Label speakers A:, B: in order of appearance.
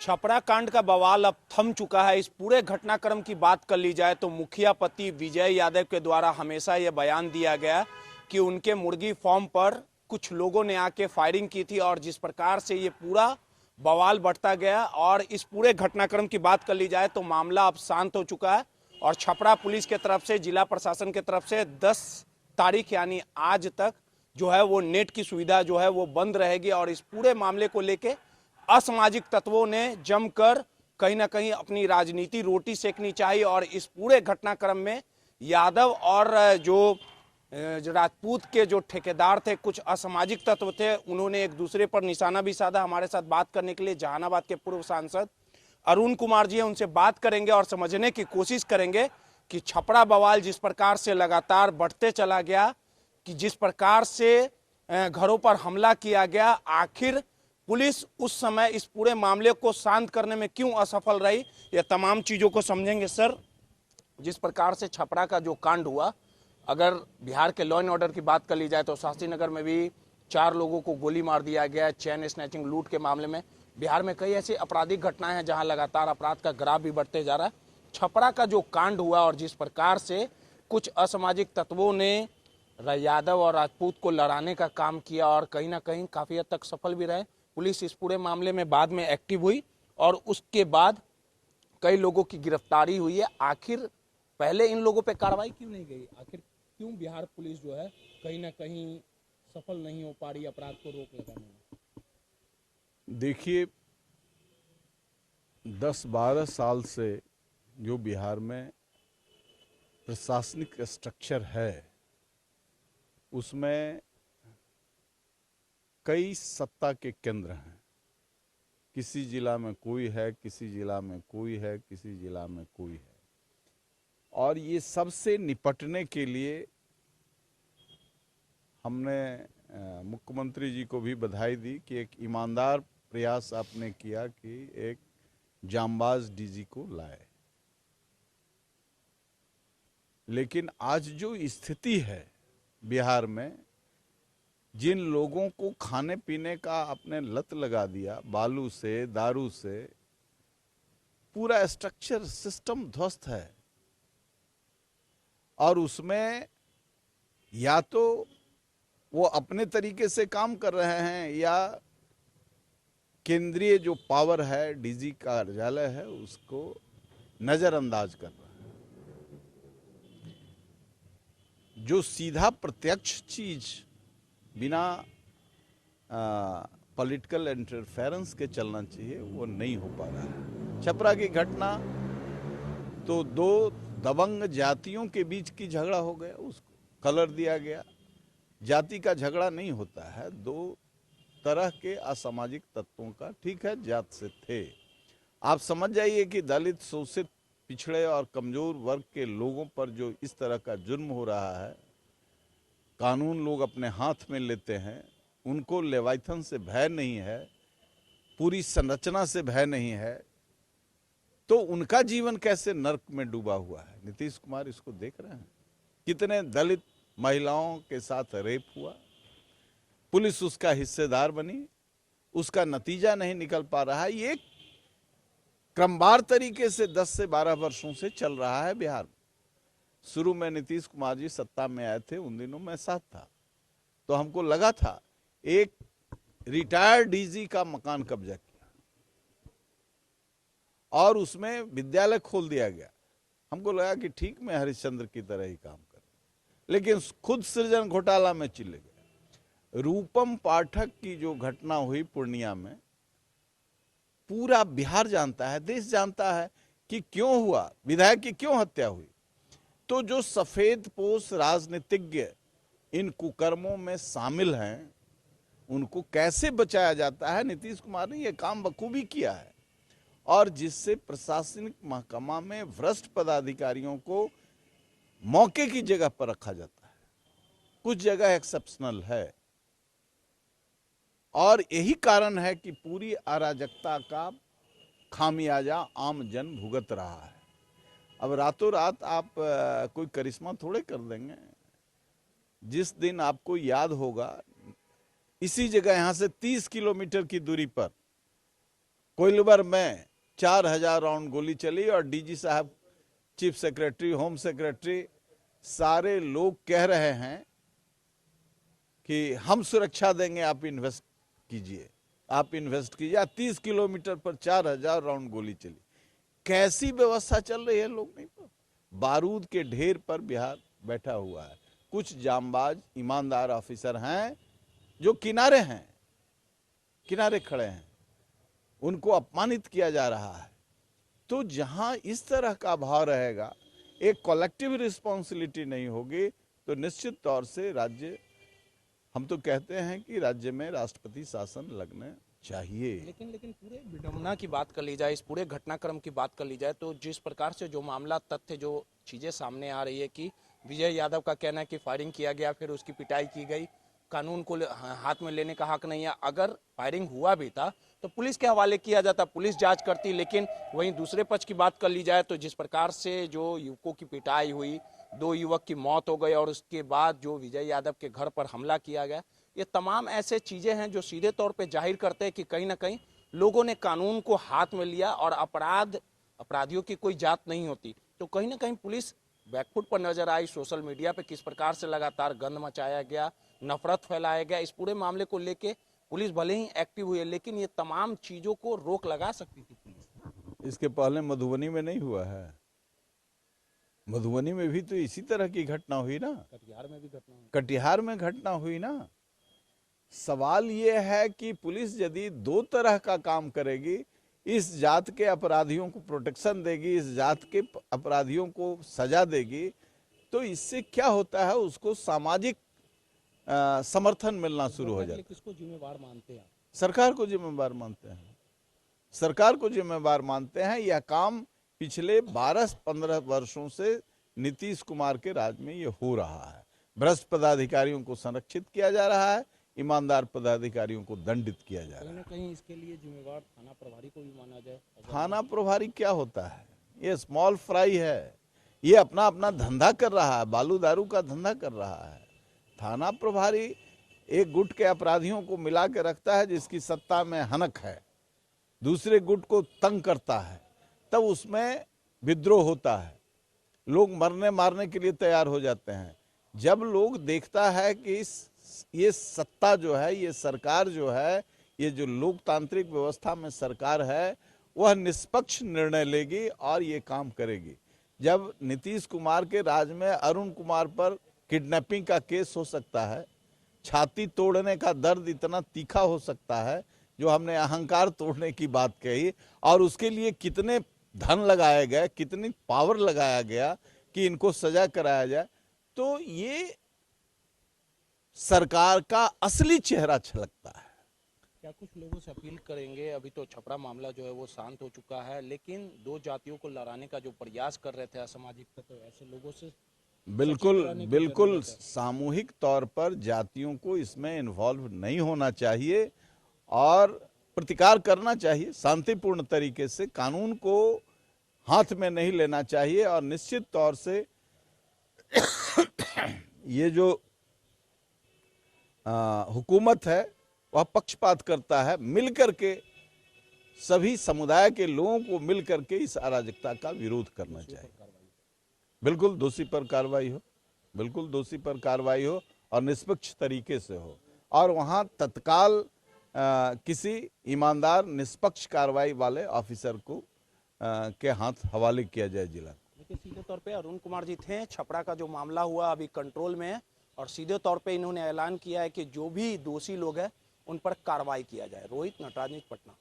A: छपरा कांड का बवाल अब थम चुका है। इस पूरे घटनाक्रम की बात कर ली जाए तो मुखिया पति विजय यादव के द्वारा हमेशा यह बयान दिया गया कि उनके मुर्गी फार्म पर कुछ लोगों ने आके फायरिंग की थी और जिस प्रकार से ये पूरा बवाल बढ़ता गया और इस पूरे घटनाक्रम की बात कर ली जाए तो मामला अब शांत हो चुका है और छपरा पुलिस के तरफ से, जिला प्रशासन के तरफ से 10 तारीख यानी आज तक जो है वो नेट की सुविधा जो है वो बंद रहेगी और इस पूरे मामले को लेके असामाजिक तत्वों ने जमकर कहीं ना कहीं अपनी राजनीति रोटी सेकनी चाहिए और इस पूरे घटनाक्रम में यादव और जो राजपूत के जो ठेकेदार थे, कुछ असामाजिक तत्व थे, उन्होंने एक दूसरे पर निशाना भी साधा। हमारे साथ बात करने के लिए जहानाबाद के पूर्व सांसद अरुण कुमार जी हैं, उनसे बात करेंगे और समझने की कोशिश करेंगे कि छपरा बवाल जिस प्रकार से लगातार बढ़ते चला गया, कि जिस प्रकार से घरों पर हमला किया गया, आखिर पुलिस उस समय इस पूरे मामले को शांत करने में क्यों असफल रही, ये तमाम चीजों को समझेंगे। सर, जिस प्रकार से छपरा का जो कांड हुआ, अगर बिहार के लॉ एंड ऑर्डर की बात कर ली जाए तो शास्त्री नगर में भी 4 लोगों को गोली मार दिया गया, चेन स्नैचिंग लूट के मामले में बिहार में कई ऐसी आपराधिक घटनाएं हैं जहां लगातार अपराध का ग्राफ भी बढ़ते जा रहा है। छपरा का जो कांड हुआ और जिस प्रकार से कुछ असामाजिक तत्वों ने यादव और राजपूत को लड़ाने का काम किया और कहीं ना कहीं काफी हद तक सफल भी रहे। पुलिस इस पूरे मामले में बाद में एक्टिव हुई और उसके बाद कई लोगों की गिरफ्तारी हुई है। आखिर पहले इन लोगों पे कार्रवाई क्यों नहीं गई? आखिर क्यों बिहार पुलिस जो है कहीं ना कहीं सफल नहीं हो पा रही अपराध को रोक लगाने में?
B: देखिए, 10-12 साल से जो बिहार में प्रशासनिक स्ट्रक्चर है उसमें कई सत्ता के केंद्र हैं। किसी जिला में कोई है, किसी जिला में कोई है, किसी जिला में कोई है, और ये सबसे निपटने के लिए हमने मुख्यमंत्री जी को भी बधाई दी कि एक ईमानदार प्रयास आपने किया कि एक जांबाज डीजी को लाए। लेकिन आज जो स्थिति है बिहार में, जिन लोगों को खाने पीने का आपने लत लगा दिया, बालू से, दारू से, पूरा स्ट्रक्चर सिस्टम ध्वस्त है और उसमें या तो वो अपने तरीके से काम कर रहे हैं या केंद्रीय जो पावर है, डीजी कार्यालय है, उसको नजरअंदाज कर रहा है। जो सीधा प्रत्यक्ष चीज बिना पॉलिटिकल इंटरफेरेंस के चलना चाहिए वो नहीं हो पा रहा है। छपरा की घटना तो 2 दबंग जातियों के बीच की झगड़ा हो गया, उसको कलर दिया गया। जाति का झगड़ा नहीं होता है, 2 तरह के असामाजिक तत्वों का, ठीक है, जात से थे। आप समझ जाइए कि दलित, शोषित, पिछड़े और कमजोर वर्ग के लोगों पर जो इस तरह का जुर्म हो रहा है, कानून लोग अपने हाथ में लेते हैं, उनको लेवाइथन से भय नहीं है, पूरी संरचना से भय नहीं है, तो उनका जीवन कैसे नर्क में डूबा हुआ है। नीतीश कुमार इसको देख रहे हैं। कितने दलित महिलाओं के साथ रेप हुआ, पुलिस उसका हिस्सेदार बनी, उसका नतीजा नहीं निकल पा रहा है। ये क्रमवार तरीके से 10 से 12 वर्षों से चल रहा है बिहार में। शुरू में नीतीश कुमार जी सत्ता में आए थे, उन दिनों मैं साथ था, तो हमको लगा था एक रिटायर्ड डीजी का मकान कब्जा किया और उसमें विद्यालय खोल दिया गया। हमको लगा कि ठीक, मैं हरिश्चंद्र की तरह ही काम कर, लेकिन खुद सृजन घोटाला में चिल्ले गए। रूपम पाठक की जो घटना हुई पूर्णिया में, पूरा बिहार जानता है, देश जानता है कि क्यों हुआ, विधायक की क्यों हत्या हुई। तो जो सफेद पोश राजनीतिज्ञ इन कुकर्मों में शामिल हैं, उनको कैसे बचाया जाता है, नीतीश कुमार ने यह काम बखूबी किया है। और जिससे प्रशासनिक महकमा में भ्रष्ट पदाधिकारियों को मौके की जगह पर रखा जाता है, कुछ जगह एक्सेप्शनल है, और यही कारण है कि पूरी अराजकता का खामियाजा आम जन भुगत रहा है। अब रातों रात आप कोई करिश्मा थोड़े कर देंगे। जिस दिन आपको याद होगा, इसी जगह, यहां से 30 किलोमीटर की दूरी पर कोइलवर में 4000 राउंड गोली चली और डीजी साहब, चीफ सेक्रेटरी, होम सेक्रेटरी, सारे लोग कह रहे हैं कि हम सुरक्षा देंगे, आप इन्वेस्ट कीजिए, आप इन्वेस्ट कीजिए। 30 किलोमीटर पर 4000 राउंड गोली चली। कैसी व्यवस्था चल रही है लोग नहीं पता। बारूद के ढेर पर बिहार बैठा हुआ है। कुछ जांबाज ईमानदार ऑफिसर हैं जो किनारे हैं, किनारे खड़े हैं, उनको अपमानित किया जा रहा है। तो जहां इस तरह का भाव रहेगा, एक कलेक्टिव रिस्पॉन्सिबिलिटी नहीं होगी, तो निश्चित तौर से राज्य, हम तो कहते हैं कि राज्य में राष्ट्रपति शासन लगना चाहिए।
A: लेकिन पूरे विडंबना की बात कर ली जाए, इस पूरे घटनाक्रम की बात कर ली जाए, तो जिस प्रकार से जो मामला, तथ्य, जो चीजें सामने आ रही है कि विजय यादव का कहना है कि फायरिंग किया गया, फिर उसकी पिटाई की गई, कानून को हाथ में लेने का हक नहीं है। अगर फायरिंग हुआ भी था तो पुलिस के हवाले किया जाता, पुलिस जांच करती। लेकिन वहीं दूसरे पक्ष की बात कर ली जाए तो जिस प्रकार से जो युवकों की पिटाई हुई, 2 युवक की मौत हो गई और उसके बाद जो विजय यादव के घर पर हमला किया गया, ये तमाम ऐसे चीजें हैं जो सीधे तौर पे जाहिर करते हैं कि कहीं ना कहीं लोगों ने कानून को हाथ में लिया और अपराधियों की कोई जात नहीं होती। तो कहीं ना कहीं पुलिस बैकफुट पर नजर आई। सोशल मीडिया पे किस प्रकार से लगातार गंद मचाया गया, नफरत फैलाया गया, इस पूरे मामले को लेके पुलिस भले ही एक्टिव हुई है, लेकिन ये तमाम चीजों को रोक लगा सकती थी पुलिस।
B: इसके पहले मधुबनी में नहीं हुआ है? मधुबनी में भी तो इसी तरह की घटना हुई ना,
A: कटिहार में भी घटना हुई,
B: कटिहार में घटना हुई ना। सवाल ये है कि पुलिस यदि 2 तरह का काम करेगी, इस जात के अपराधियों को प्रोटेक्शन देगी, इस जात के अपराधियों को सजा देगी, तो इससे क्या होता है, उसको सामाजिक समर्थन मिलना शुरू हो जाता है।
A: किसको जिम्मेवार मानते हैं?
B: सरकार को जिम्मेवार मानते हैं, सरकार को जिम्मेवार मानते हैं। यह काम पिछले 12-15 वर्षों से नीतीश कुमार के राज में ये हो रहा है। भ्रष्ट पदाधिकारियों को संरक्षित किया जा रहा है, ईमानदार पदाधिकारियों को दंडित किया जा रहा है।
A: कहीं ना कहीं इसके लिए जिम्मेवार थाना प्रभारी को भी माना जाए।
B: थाना प्रभारी क्या होता है? ये स्मॉल फ्राई है, ये अपना अपना धंधा कर रहा है, बालू दारू का धंधा कर रहा है। थाना प्रभारी एक गुट के अपराधियों को मिला के रखता है जिसकी सत्ता में हनक है, दूसरे गुट को तंग करता है, तब उसमें विद्रोह होता है, लोग मरने मारने के लिए तैयार हो जाते हैं। जब लोग देखता है कि ये सत्ता जो है, ये सरकार जो है, ये जो लोकतांत्रिक व्यवस्था में सरकार है, वह निष्पक्ष निर्णय लेगी और ये काम करेगी। जब नीतीश कुमार के राज में अरुण कुमार पर किडनैपिंग का केस हो सकता है, छाती तोड़ने का दर्द इतना तीखा हो सकता है, जो हमने अहंकार तोड़ने की बात कही, और उसके लिए कितने धन लगाए गए, कितनी पावर लगाया गया कि इनको सजा कराया जाए, तो ये सरकार का असली चेहरा छलकता है।
A: क्या कुछ लोगों से अपील करेंगे? अभी तो छपरा मामला जो है वो शांत हो चुका है, लेकिन 2 जातियों को लड़ाने का जो प्रयास कर रहे थे असामाजिक तत्व, ऐसे लोगों से
B: बिल्कुल सामूहिक तौर पर जातियों को इसमें इन्वॉल्व नहीं होना चाहिए और प्रतिकार करना चाहिए शांतिपूर्ण तरीके से। कानून को हाथ में नहीं लेना चाहिए और निश्चित तौर से ये जो हुकूमत है वह पक्षपात करता है। मिलकर के सभी समुदाय के लोगों को मिलकर के इस अराजकता का विरोध करना चाहिए। बिल्कुल दोषी पर कार्रवाई हो, बिल्कुल दोषी पर कार्रवाई हो और निष्पक्ष तरीके से हो, और वहां तत्काल किसी ईमानदार निष्पक्ष कार्रवाई वाले ऑफिसर को के हाथ हवाले किया जाए जिला।
A: लेकिन सीधे तौर पे अरुण कुमार जी थे, छपरा का जो मामला हुआ अभी कंट्रोल में है और सीधे तौर पे इन्होंने ऐलान किया है कि जो भी दोषी लोग हैं उन पर कार्रवाई किया जाए। रोहित, नटराज न्यूज़, पटना।